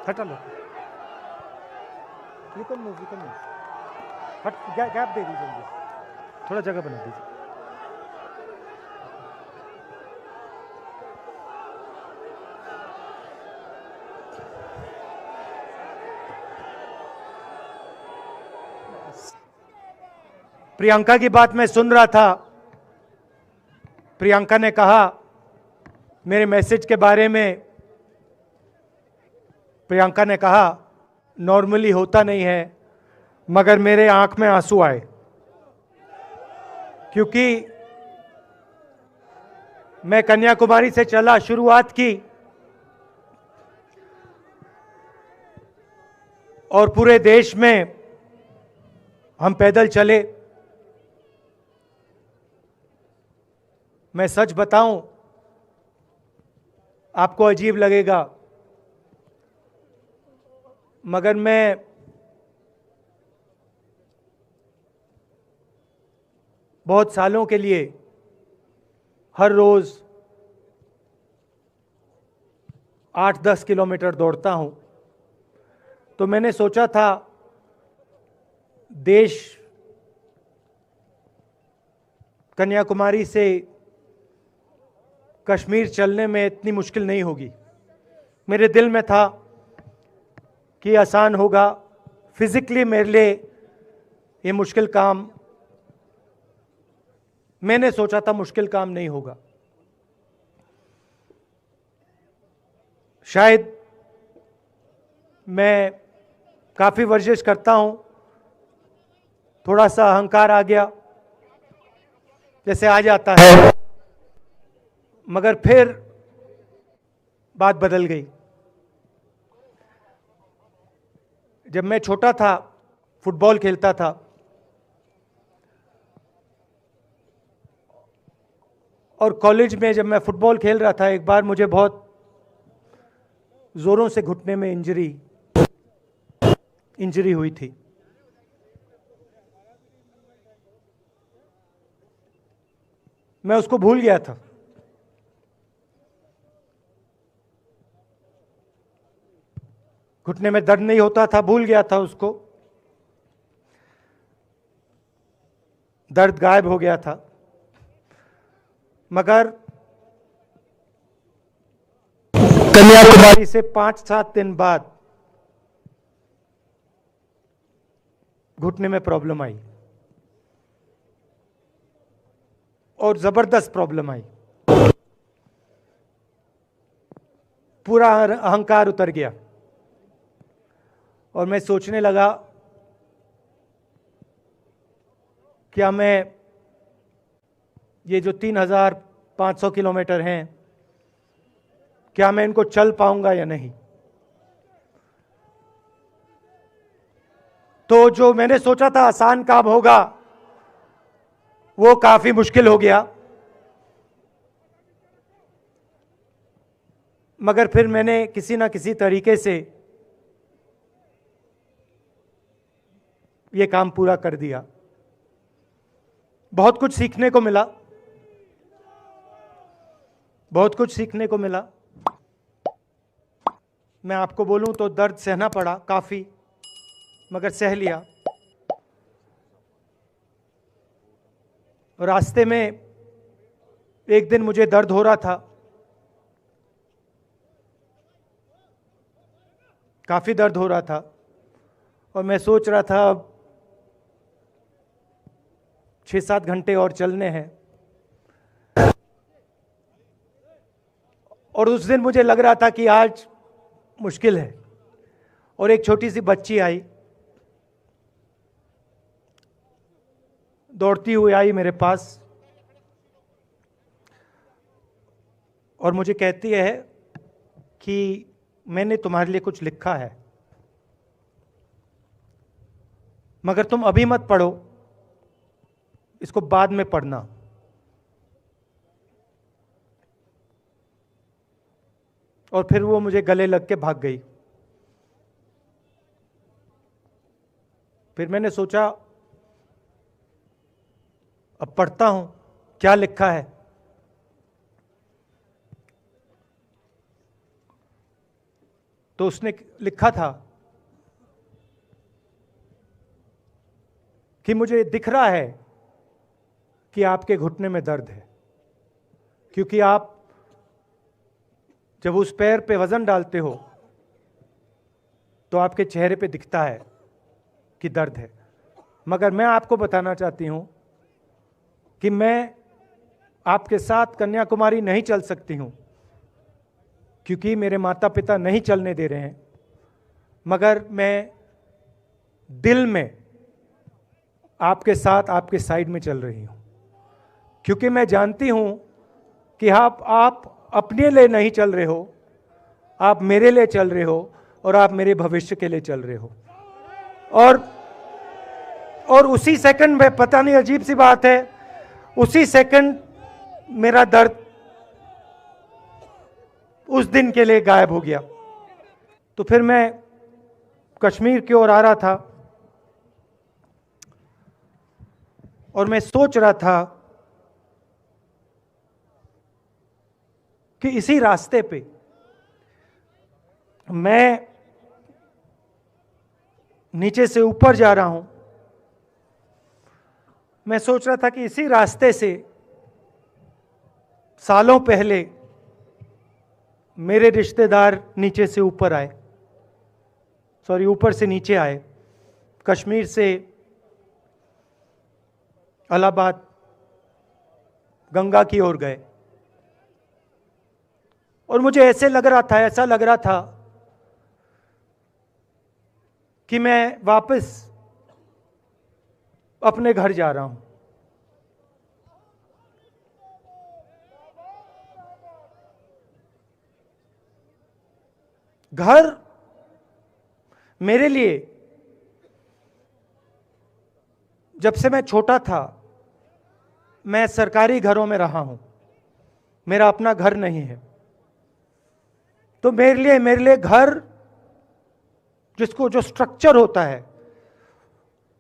हटा लो, you can move, हट, gap दे दीजिए मुझे, थोड़ा जगह बना दीजिए। प्रियंका की बात मैं सुन रहा था। प्रियंका ने कहा मेरे मैसेज के बारे में, प्रियंका ने कहा नॉर्मली होता नहीं है, मगर मेरे आंख में आंसू आए, क्योंकि मैं कन्याकुमारी से चला, शुरुआत की और पूरे देश में हम पैदल चले। मैं सच बताऊं, आपको अजीब लगेगा, मगर मैं बहुत सालों के लिए हर रोज 8-10 किलोमीटर दौड़ता हूं। तो मैंने सोचा था देश कन्याकुमारी से कश्मीर चलने में इतनी मुश्किल नहीं होगी। मेरे दिल में था कि आसान होगा, फिजिकली मेरे लिए ये मुश्किल काम, मैंने सोचा था मुश्किल काम नहीं होगा। शायद मैं काफी वर्जिश करता हूं, थोड़ा सा अहंकार आ गया, जैसे आ जाता है, मगर फिर बात बदल गई। जब मैं छोटा था, फुटबॉल खेलता था, और कॉलेज में जब मैं फुटबॉल खेल रहा था, एक बार मुझे बहुत जोरों से घुटने में इंजरी हुई थी। मैं उसको भूल गया था। घुटने में दर्द नहीं होता था, भूल गया था उसको, दर्द गायब हो गया था। मगर कन्याकुमारी से 5-7 दिन बाद घुटने में प्रॉब्लम आई, और जबरदस्त प्रॉब्लम आई। पूरा अहंकार उतर गया, और मैं सोचने लगा क्या मैं ये जो 3,500 किलोमीटर हैं, क्या मैं इनको चल पाऊंगा या नहीं। तो जो मैंने सोचा था आसान काम होगा, वो काफी मुश्किल हो गया। मगर फिर मैंने किसी ना किसी तरीके से ये काम पूरा कर दिया। बहुत कुछ सीखने को मिला, बहुत कुछ सीखने को मिला। मैं आपको बोलूं तो दर्द सहना पड़ा काफी, मगर सह लिया। रास्ते में एक दिन मुझे दर्द हो रहा था, काफी दर्द हो रहा था, और मैं सोच रहा था अब 6-7 घंटे और चलने हैं। और उस दिन मुझे लग रहा था कि आज मुश्किल है, और एक छोटी सी बच्ची आई, दौड़ती हुई आई मेरे पास, और मुझे कहती है कि मैंने तुम्हारे लिए कुछ लिखा है, मगर तुम अभी मत पढ़ो, इसको बाद में पढ़ना। और फिर वो मुझे गले लग के भाग गई। फिर मैंने सोचा अब पढ़ता हूं क्या लिखा है। तो उसने लिखा था कि मुझे दिख रहा है कि आपके घुटने में दर्द है, क्योंकि आप जब उस पैर पे वजन डालते हो तो आपके चेहरे पे दिखता है कि दर्द है। मगर मैं आपको बताना चाहती हूं कि मैं आपके साथ कन्याकुमारी नहीं चल सकती हूं, क्योंकि मेरे माता पिता नहीं चलने दे रहे हैं। मगर मैं दिल में आपके साथ, आपके साइड में चल रही हूं, क्योंकि मैं जानती हूं कि आप अपने लिए नहीं चल रहे हो, आप मेरे लिए चल रहे हो और आप मेरे भविष्य के लिए चल रहे हो। और उसी सेकंड में, पता नहीं अजीब सी बात है, उसी सेकंड मेरा दर्द उस दिन के लिए गायब हो गया। तो फिर मैं कश्मीर की ओर आ रहा था और मैं सोच रहा था कि इसी रास्ते पे मैं नीचे से ऊपर जा रहा हूं। मैं सोच रहा था कि इसी रास्ते से सालों पहले मेरे रिश्तेदार नीचे से ऊपर आए, सॉरी ऊपर से नीचे आए, कश्मीर से इलाहाबाद गंगा की ओर गए। और मुझे ऐसा लग रहा था कि मैं वापस अपने घर जा रहा हूं। घर मेरे लिए, जब से मैं छोटा था, मैं सरकारी घरों में रहा हूं, मेरा अपना घर नहीं है। तो मेरे लिए घर, जिसको जो स्ट्रक्चर होता है,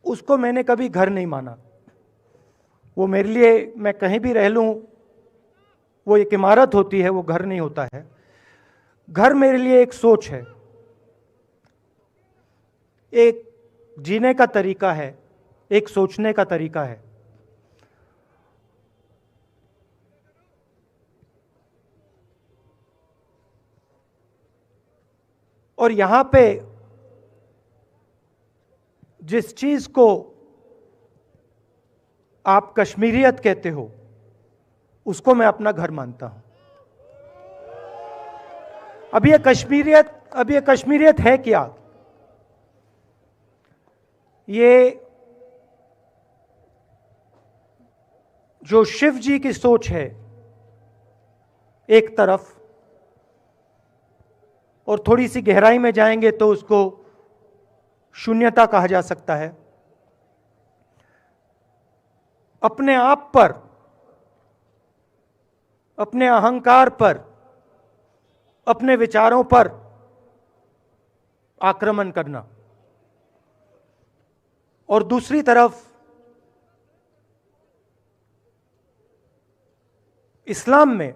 उसको मैंने कभी घर नहीं माना। वो मेरे लिए, मैं कहीं भी रह लूं, वो एक इमारत होती है, वो घर नहीं होता है। घर मेरे लिए एक सोच है, एक जीने का तरीका है, एक सोचने का तरीका है। और यहां पे जिस चीज को आप कश्मीरियत कहते हो, उसको मैं अपना घर मानता हूं। अब ये कश्मीरियत है क्या? ये जो शिव जी की सोच है एक तरफ, और थोड़ी सी गहराई में जाएंगे तो उसको शून्यता कहा जा सकता है। अपने आप पर, अपने अहंकार पर, अपने विचारों पर आक्रमण करना, और दूसरी तरफ इस्लाम में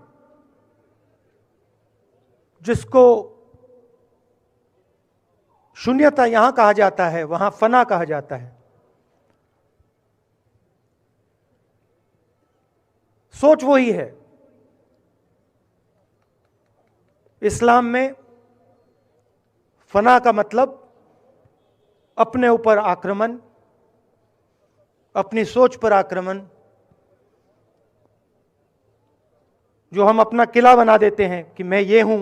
जिसको शून्यता यहां कहा जाता है, वहां फना कहा जाता है। सोच वही है। इस्लाम में फना का मतलब अपने ऊपर आक्रमण, अपनी सोच पर आक्रमण, जो हम अपना किला बना देते हैं कि मैं ये हूं,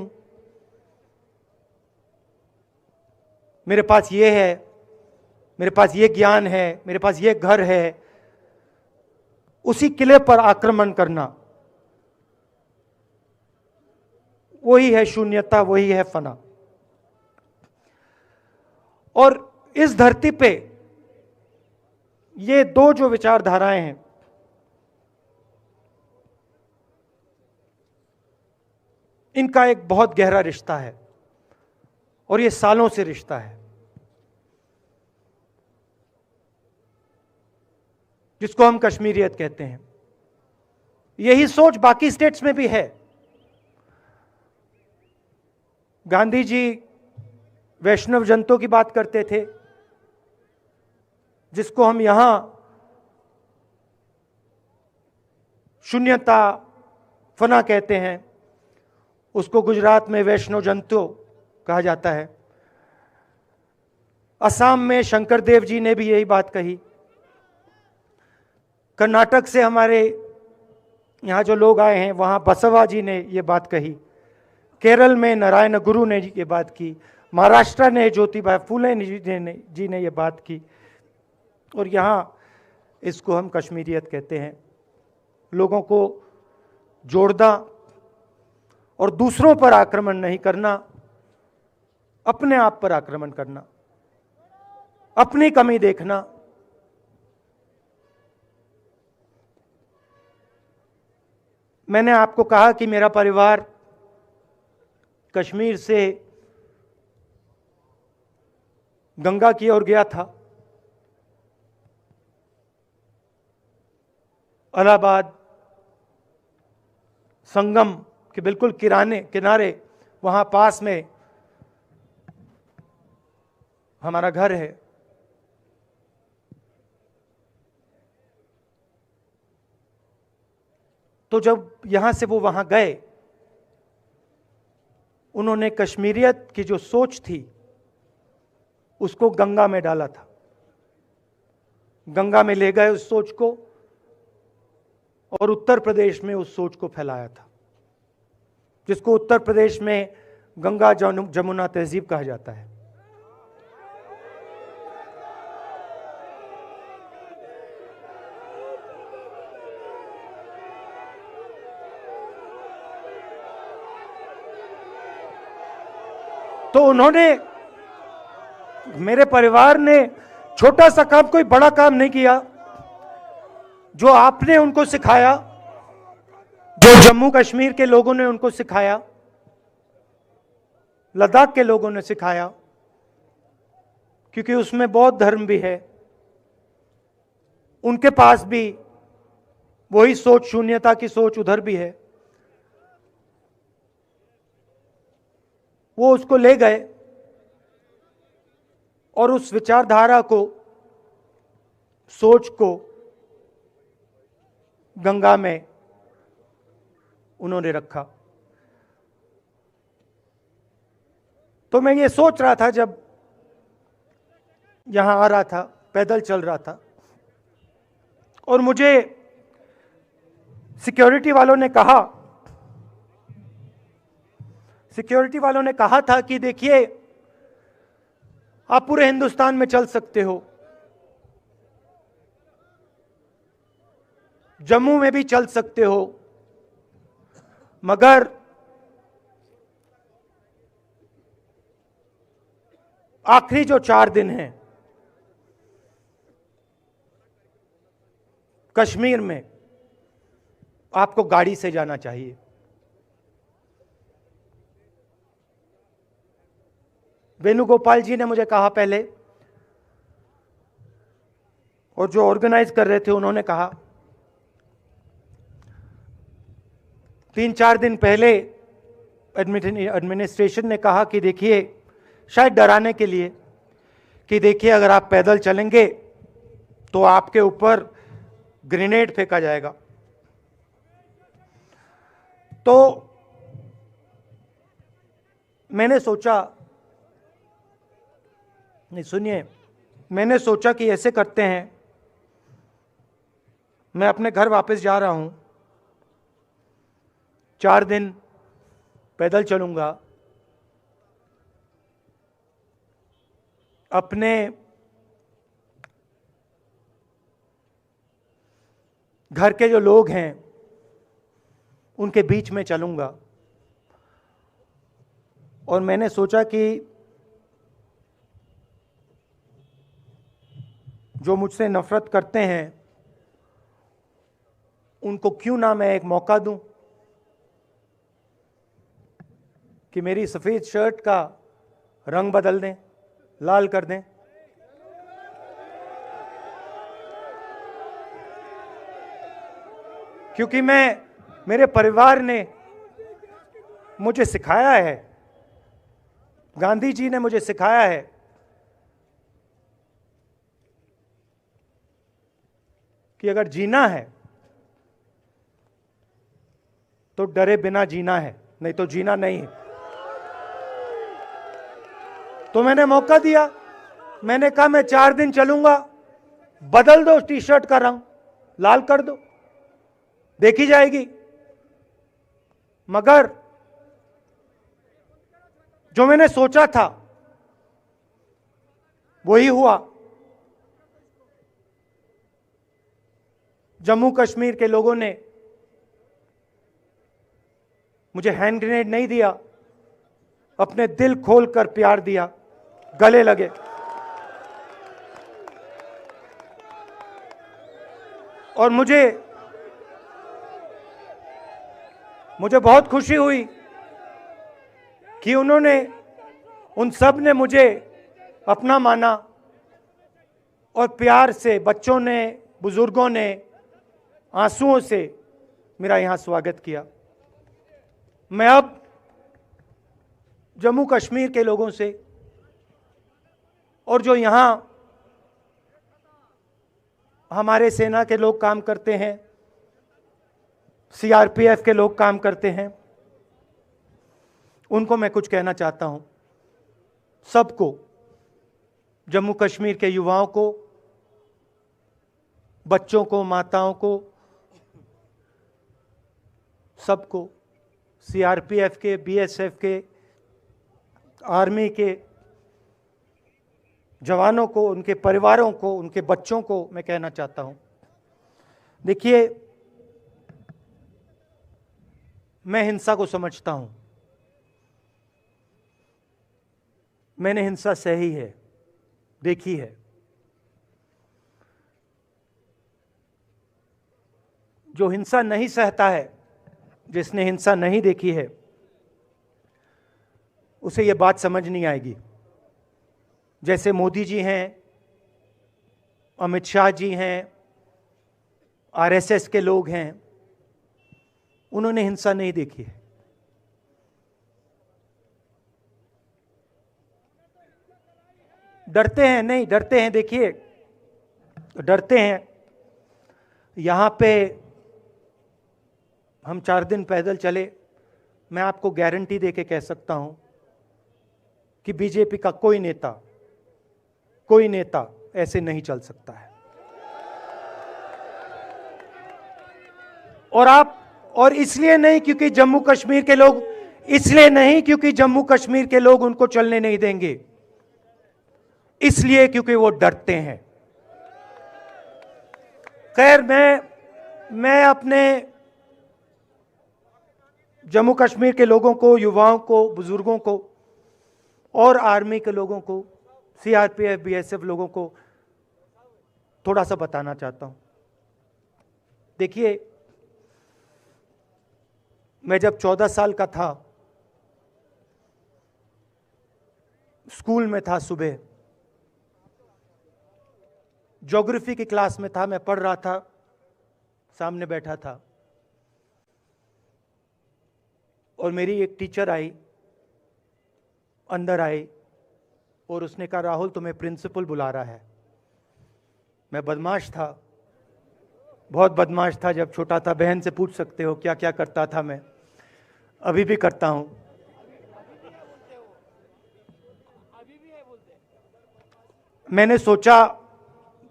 मेरे पास ये है, मेरे पास ये ज्ञान है, मेरे पास ये घर है। उसी किले पर आक्रमण करना, वही है शून्यता, वही है फना। और इस धरती पे ये दो जो विचारधाराएं हैं, इनका एक बहुत गहरा रिश्ता है, और ये सालों से रिश्ता है, जिसको हम कश्मीरियत कहते हैं। यही सोच बाकी स्टेट्स में भी है। गांधी जी वैष्णव जनतों की बात करते थे, जिसको हम यहां शून्यता फना कहते हैं, उसको गुजरात में वैष्णव जनतो कहा जाता है। असम में शंकर देव जी ने भी यही बात कही। कर्नाटक से हमारे यहाँ जो लोग आए हैं वहाँ बसवा जी ने ये बात कही। केरल में नारायण गुरु ने ये बात की। महाराष्ट्र ने ज्योतिबा फुले जी ने ये बात की। और यहाँ इसको हम कश्मीरियत कहते हैं। लोगों को जोड़ना और दूसरों पर आक्रमण नहीं करना, अपने आप पर आक्रमण करना, अपनी कमी देखना। मैंने आपको कहा कि मेरा परिवार कश्मीर से गंगा की ओर गया था। इलाहाबाद संगम के बिल्कुल किनारे वहां पास में हमारा घर है। तो जब यहां से वो वहां गए, उन्होंने कश्मीरियत की जो सोच थी उसको गंगा में डाला था। गंगा में ले गए उस सोच को और उत्तर प्रदेश में उस सोच को फैलाया था, जिसको उत्तर प्रदेश में गंगा जमुना तहजीब कहा जाता है। तो उन्होंने, मेरे परिवार ने छोटा सा काम, कोई बड़ा काम नहीं किया। जो आपने उनको सिखाया, जो जम्मू कश्मीर के लोगों ने उनको सिखाया, लद्दाख के लोगों ने सिखाया, क्योंकि उसमें बौद्ध धर्म भी है, उनके पास भी वही सोच, शून्यता की सोच उधर भी है। वो उसको ले गए और उस विचारधारा को, सोच को गंगा में उन्होंने रखा। तो मैं ये सोच रहा था जब यहां आ रहा था, पैदल चल रहा था, और मुझे सिक्योरिटी वालों ने कहा था कि देखिए, आप पूरे हिंदुस्तान में चल सकते हो, जम्मू में भी चल सकते हो, मगर आखिरी जो 4 दिन हैं कश्मीर में, आपको गाड़ी से जाना चाहिए। वेणुगोपाल जी ने मुझे कहा पहले, और जो ऑर्गेनाइज कर रहे थे उन्होंने कहा। 3-4 दिन पहले एडमिनिस्ट्रेशन ने कहा कि देखिए, शायद डराने के लिए, कि देखिए अगर आप पैदल चलेंगे तो आपके ऊपर ग्रेनेड फेंका जाएगा। तो मैंने सोचा, नहीं सुनिए, मैंने सोचा कि ऐसे करते हैं, मैं अपने घर वापस जा रहा हूं, 4 दिन पैदल चलूंगा, अपने घर के जो लोग हैं उनके बीच में चलूंगा। और मैंने सोचा कि जो मुझसे नफरत करते हैं उनको क्यों ना मैं एक मौका दूं कि मेरी सफेद शर्ट का रंग बदल दें, लाल कर दें। क्योंकि मेरे परिवार ने मुझे सिखाया है गांधी जी ने मुझे सिखाया है कि अगर जीना है तो डरे बिना जीना है, नहीं तो जीना नहीं है। तो मैंने मौका दिया, मैंने कहा मैं 4 दिन चलूंगा, बदल दो टी शर्ट का रंग, लाल कर दो, देखी जाएगी। मगर जो मैंने सोचा था वही हुआ। जम्मू कश्मीर के लोगों ने मुझे हैंड ग्रेनेड नहीं दिया, अपने दिल खोलकर प्यार दिया, गले लगे। और मुझे बहुत खुशी हुई कि उन सब ने मुझे अपना माना और प्यार से, बच्चों ने, बुजुर्गों ने आंसुओं से मेरा यहां स्वागत किया। मैं अब जम्मू कश्मीर के लोगों से और जो यहां हमारे सेना के लोग काम करते हैं, सीआरपीएफ के लोग काम करते हैं, उनको मैं कुछ कहना चाहता हूं। सबको, जम्मू कश्मीर के युवाओं को, बच्चों को, माताओं को, सबको, सीआरपीएफ के, बीएसएफ के, आर्मी के जवानों को, उनके परिवारों को, उनके बच्चों को मैं कहना चाहता हूं, देखिए, मैं हिंसा को समझता हूं, मैंने हिंसा सही है, देखी है। जो हिंसा नहीं सहता है, जिसने हिंसा नहीं देखी है, उसे यह बात समझ नहीं आएगी। जैसे मोदी जी हैं, अमित शाह जी हैं, आरएसएस के लोग हैं, उन्होंने हिंसा नहीं देखी है। डरते हैं, नहीं डरते हैं, देखिए डरते हैं। यहां पे हम 4 दिन पैदल चले, मैं आपको गारंटी देके कह सकता हूं कि बीजेपी का कोई नेता ऐसे नहीं चल सकता है। और इसलिए नहीं क्योंकि जम्मू कश्मीर के लोग, इसलिए नहीं क्योंकि जम्मू कश्मीर के लोग उनको चलने नहीं देंगे, इसलिए क्योंकि वो डरते हैं। खैर, मैं अपने जम्मू कश्मीर के लोगों को, युवाओं को, बुजुर्गों को और आर्मी के लोगों को, सीआरपीएफ, बीएसएफ लोगों को थोड़ा सा बताना चाहता हूं। देखिए, मैं जब 14 साल का था, स्कूल में था, सुबह ज्योग्राफी की क्लास में था, मैं पढ़ रहा था, सामने बैठा था और मेरी एक टीचर आई, अंदर आई और उसने कहा, राहुल तुम्हें प्रिंसिपल बुला रहा है। मैं बदमाश था, बहुत बदमाश था जब छोटा था, बहन से पूछ सकते हो क्या क्या करता था मैं, अभी भी करता हूं। मैंने सोचा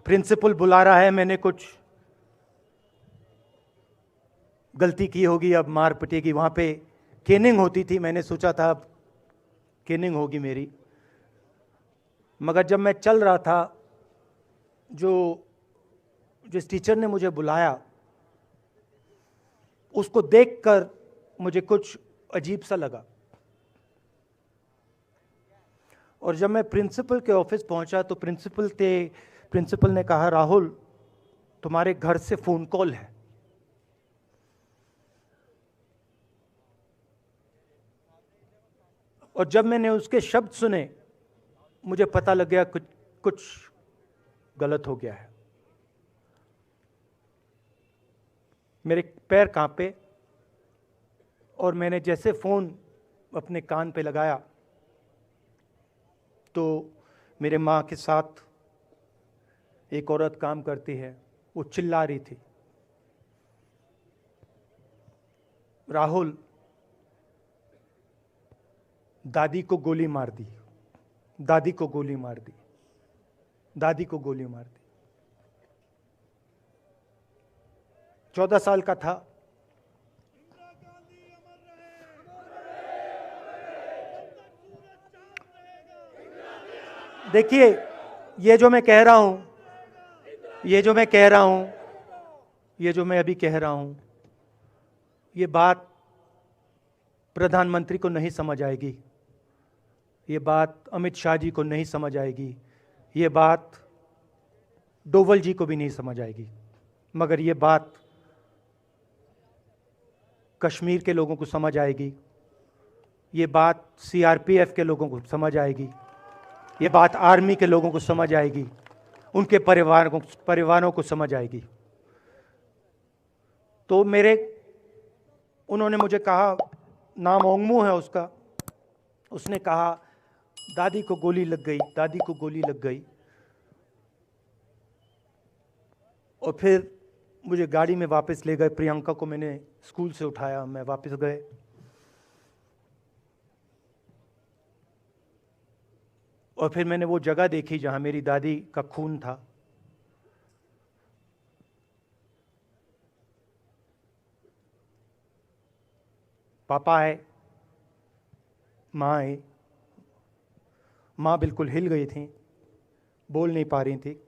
प्रिंसिपल बुला रहा है, मैंने कुछ गलती की होगी, अब मार पिटेगी। वहां पे केनिंग होती थी, मैंने सोचा था अब केनिंग होगी मेरी। मगर जब मैं चल रहा था, जिस टीचर ने मुझे बुलाया, उसको देखकर मुझे कुछ अजीब सा लगा। और जब मैं प्रिंसिपल के ऑफिस पहुंचा तो प्रिंसिपल ने कहा, राहुल तुम्हारे घर से फोन कॉल है। और जब मैंने उसके शब्द सुने, मुझे पता लग गया कुछ गलत हो गया है। मेरे पैर कांपे और मैंने जैसे फोन अपने कान पे लगाया, तो मेरे माँ के साथ एक औरत काम करती है, वो चिल्ला रही थी, राहुल दादी को गोली मार दी, दादी को गोली मार दी, दादी को गोली मार दी। 14 साल का था। देखिए, ये जो मैं कह रहा हूं, ये जो मैं कह रहा हूं, ये जो मैं अभी कह रहा हूं, ये बात प्रधानमंत्री को नहीं समझ आएगी, ये बात अमित शाह जी को नहीं समझ आएगी, ये बात डोवल जी को भी नहीं समझ आएगी, मगर ये बात कश्मीर के लोगों को समझ आएगी, ये बात सीआरपीएफ के लोगों को समझ आएगी, ये बात आर्मी के लोगों को समझ आएगी, उनके परिवारों को समझ आएगी। तो उन्होंने मुझे कहा, नाम ओंगमू है उसका, उसने कहा दादी को गोली लग गई, दादी को गोली लग गई। और फिर मुझे गाड़ी में वापस ले गए, प्रियंका को मैंने स्कूल से उठाया, मैं वापस गए। और फिर मैंने वो जगह देखी जहां मेरी दादी का खून था। पापा आए, माँ आई, माँ बिल्कुल हिल गई थी, बोल नहीं पा रही थी।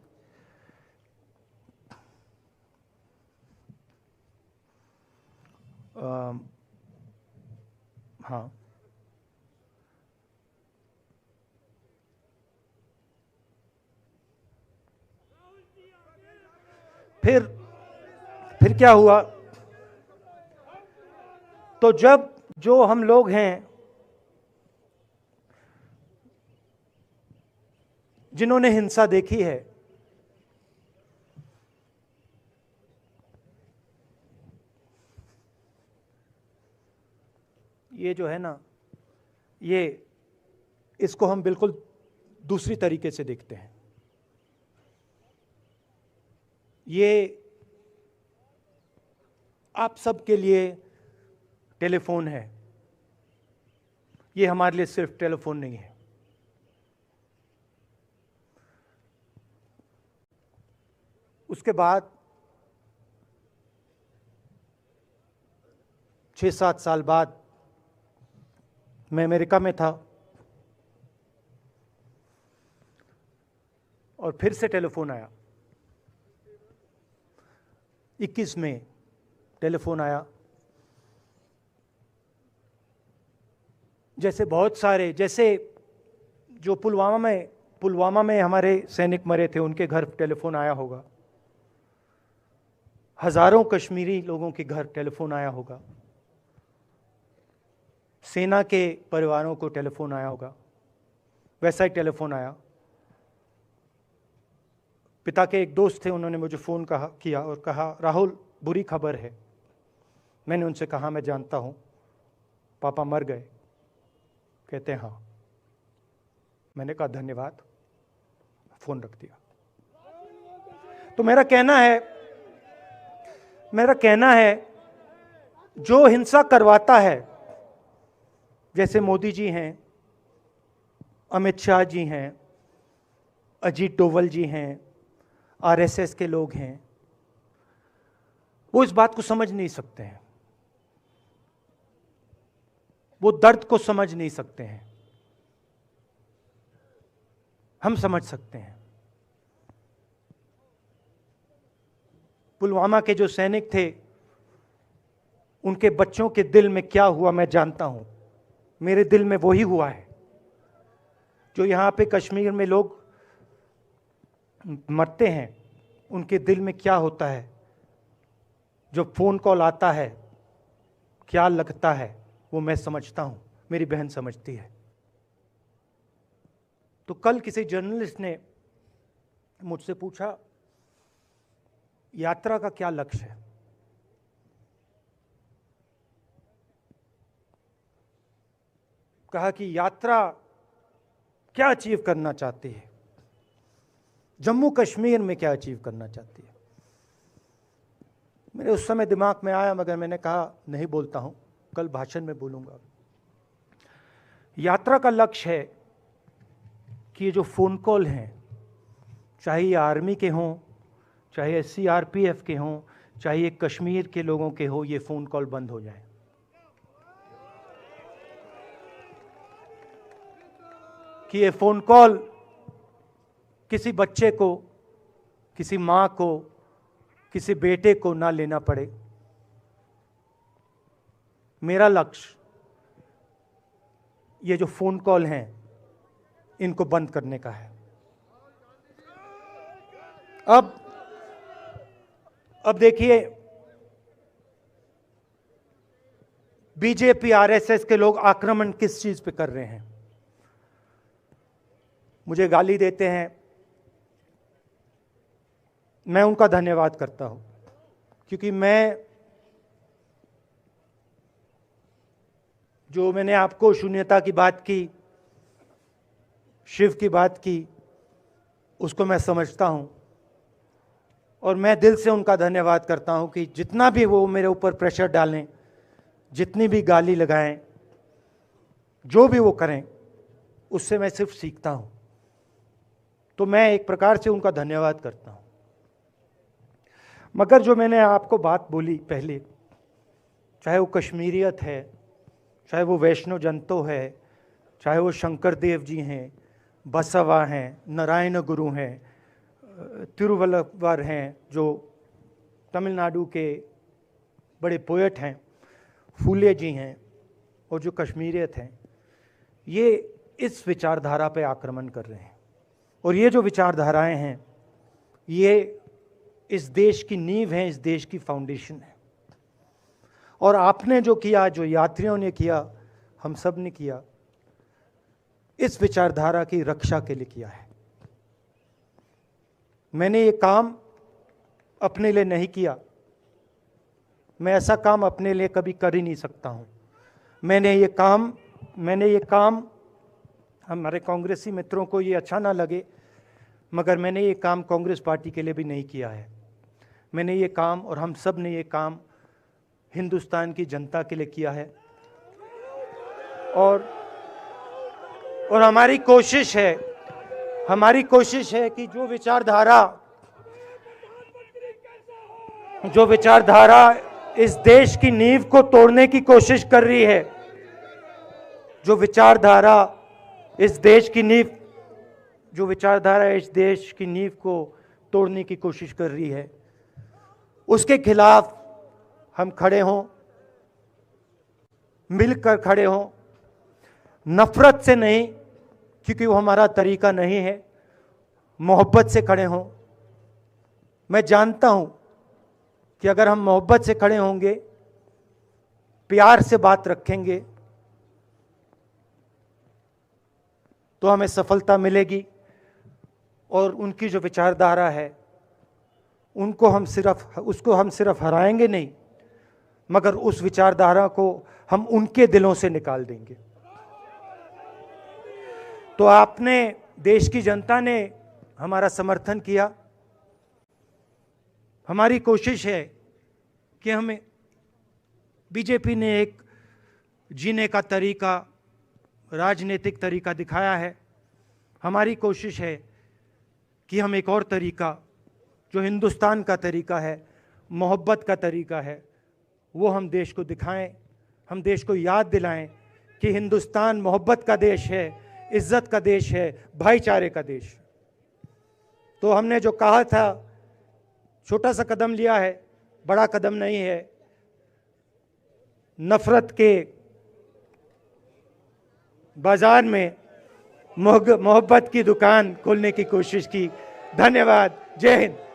हाँ, फिर क्या हुआ? तो जब जो हम लोग हैं जिन्होंने हिंसा देखी है, ये जो है ना, ये इसको हम बिल्कुल दूसरी तरीके से देखते हैं। ये आप सबके लिए टेलीफोन है, ये हमारे लिए सिर्फ टेलीफोन नहीं है। उसके बाद 6-7 साल बाद मैं अमेरिका में था और फिर से टेलीफोन आया। 21 में टेलीफोन आया। जैसे बहुत सारे, जैसे जो पुलवामा में हमारे सैनिक मरे थे, उनके घर टेलीफोन आया होगा। हजारों कश्मीरी लोगों के घर टेलीफोन आया होगा। सेना के परिवारों को टेलीफोन आया होगा। वैसा ही टेलीफोन आया। पिता के एक दोस्त थे, उन्होंने मुझे फ़ोन किया और कहा, राहुल बुरी खबर है। मैंने उनसे कहा, मैं जानता हूँ, पापा मर गए। कहते हैं हाँ। मैंने कहा धन्यवाद, फ़ोन रख दिया। तो मेरा कहना है जो हिंसा करवाता है, जैसे मोदी जी हैं, अमित शाह जी हैं, अजीत डोवल जी हैं, आरएसएस के लोग हैं, वो इस बात को समझ नहीं सकते हैं, वो दर्द को समझ नहीं सकते हैं। हम समझ सकते हैं। पुलवामा के जो सैनिक थे, उनके बच्चों के दिल में क्या हुआ मैं जानता हूं। मेरे दिल में वही हुआ है। जो यहां पे कश्मीर में लोग मरते हैं, उनके दिल में क्या होता है, जो फोन कॉल आता है क्या लगता है, वो मैं समझता हूं, मेरी बहन समझती है। तो कल किसी जर्नलिस्ट ने मुझसे पूछा, यात्रा का क्या लक्ष्य है? कहा कि यात्रा क्या अचीव करना चाहती है, जम्मू कश्मीर में क्या अचीव करना चाहती है। मेरे उस समय दिमाग में आया, मगर मैंने कहा नहीं बोलता हूं, कल भाषण में बोलूंगा। यात्रा का लक्ष्य है कि ये जो फ़ोन कॉल हैं, चाहे ये आर्मी के हों, चाहे CRPF के हों, चाहे ये कश्मीर के लोगों के हो, ये फ़ोन कॉल बंद हो जाए। कि ये फ़ोन कॉल किसी बच्चे को, किसी माँ को, किसी बेटे को ना लेना पड़े। मेरा लक्ष्य ये जो फ़ोन कॉल हैं इनको बंद करने का है। अब देखिए, बीजेपी RSS के लोग आक्रमण किस चीज पे कर रहे हैं। मुझे गाली देते हैं, मैं उनका धन्यवाद करता हूं, क्योंकि मैंने आपको शून्यता की बात की, शिव की बात की, उसको मैं समझता हूं और मैं दिल से उनका धन्यवाद करता हूं कि जितना भी वो मेरे ऊपर प्रेशर डालें, जितनी भी गाली लगाएं, जो भी वो करें, उससे मैं सिर्फ सीखता हूं। तो मैं एक प्रकार से उनका धन्यवाद करता हूं। मगर जो मैंने आपको बात बोली पहले, चाहे वो कश्मीरियत है, चाहे वो वैष्णव जंतो है, चाहे वो शंकर देव जी हैं, बसवा हैं, नारायण गुरु हैं, तिरुवल्लुवर हैं जो तमिलनाडु के बड़े पोएट हैं, फूले जी हैं, और जो कश्मीरियत हैं, ये इस विचारधारा पे आक्रमण कर रहे हैं। और ये जो विचारधाराएं हैं, ये इस देश की नींव है, इस देश की फाउंडेशन है। और आपने जो किया, जो यात्रियों ने किया, हम सब ने किया, इस विचारधारा की रक्षा के लिए किया है। मैंने ये काम अपने लिए नहीं किया, मैं ऐसा काम अपने लिए कभी कर ही नहीं सकता हूं। मैंने ये काम हमारे कांग्रेसी मित्रों को ये अच्छा ना लगे, मगर मैंने ये काम कांग्रेस पार्टी के लिए भी नहीं किया है। मैंने ये काम, और हम सब ने ये काम हिंदुस्तान की जनता के लिए किया है। और हमारी कोशिश है कि जो विचारधारा इस देश की नींव को तोड़ने की कोशिश कर रही है, जो विचारधारा इस देश की नींव को तोड़ने की कोशिश कर रही है, उसके खिलाफ हम खड़े हों, मिलकर खड़े हों, नफरत से नहीं, क्योंकि वो हमारा तरीका नहीं है, मोहब्बत से खड़े हों। मैं जानता हूं कि अगर हम मोहब्बत से खड़े होंगे, प्यार से बात रखेंगे, तो हमें सफलता मिलेगी। और उनकी जो विचारधारा है, उसको हम सिर्फ हराएंगे नहीं, मगर उस विचारधारा को हम उनके दिलों से निकाल देंगे। तो आपने, देश की जनता ने हमारा समर्थन किया। हमारी कोशिश है कि हमें, बीजेपी ने एक जीने का तरीका, राजनीतिक तरीका दिखाया है। हमारी कोशिश है कि हम एक और तरीका, जो हिंदुस्तान का तरीका है, मोहब्बत का तरीका है, वो हम देश को दिखाएं। हम देश को याद दिलाएं कि हिंदुस्तान मोहब्बत का देश है, इज्जत का देश है, भाईचारे का देश। तो हमने जो कहा था, छोटा सा कदम लिया है, बड़ा कदम नहीं है। नफरत के बाजार में मोहब्बत की दुकान खोलने की कोशिश की। धन्यवाद। जय हिंद।